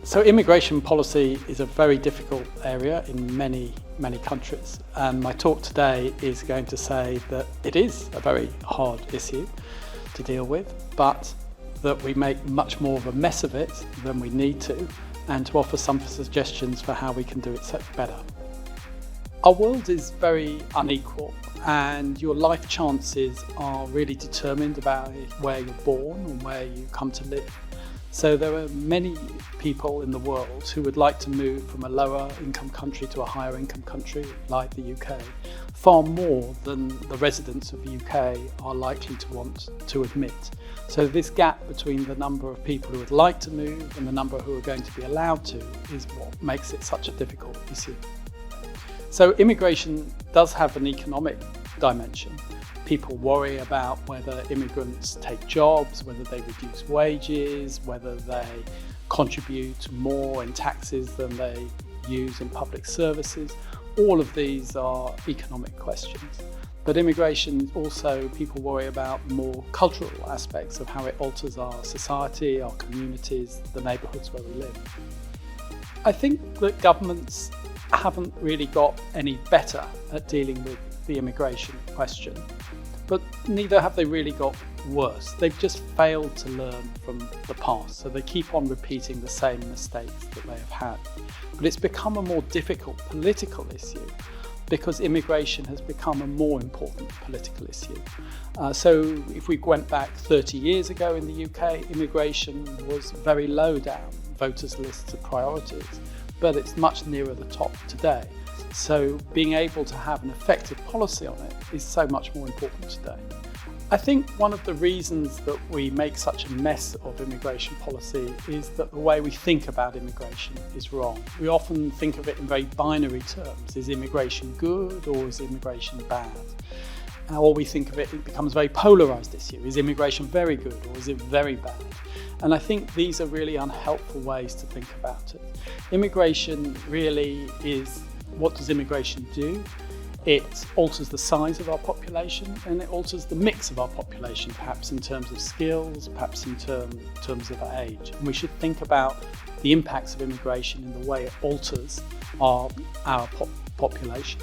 So immigration policy is a very difficult area in many countries, and my talk today is going to say that it is a very hard issue to deal with, but that we make much more of a mess of it than we need to, and to offer some suggestions for how we can do it better. Our world is very unequal, and your life chances are really determined about where you're born and where you come to live. So there are many people in the world who would like to move from a lower income country to a higher income country like the UK, far more than the residents of the UK are likely to want to admit. So this gap between the number of people who would like to move and the number who are going to be allowed to is what makes it such a difficult issue. So immigration does have an economic dimension. People worry about whether immigrants take jobs, whether they reduce wages, whether they contribute more in taxes than they use in public services. All of these are economic questions. But immigration also, people worry about more cultural aspects of how it alters our society, our communities, the neighbourhoods where we live. I think that governments haven't really got any better at dealing with the immigration question, but neither have they really got worse. They've just failed to learn from the past, so they keep on repeating the same mistakes that they have had. But it's become a more difficult political issue because immigration has become a more important political issue. So if we went back 30 years ago in the UK, immigration was very low down voters' lists of priorities, but it's much nearer the top today. So being able to have an effective policy on it is so much more important today. I think one of the reasons that we make such a mess of immigration policy is that the way we think about immigration is wrong. We often think of it in very binary terms. Is immigration good or is immigration bad? Or we think of it, it becomes a very polarised issue. Is immigration very good or is it very bad? And I think these are really unhelpful ways to think about it. Immigration really is, what does immigration do? It alters the size of our population and it alters the mix of our population, perhaps in terms of skills, perhaps in terms of age. And we should think about the impacts of immigration in the way it alters our population.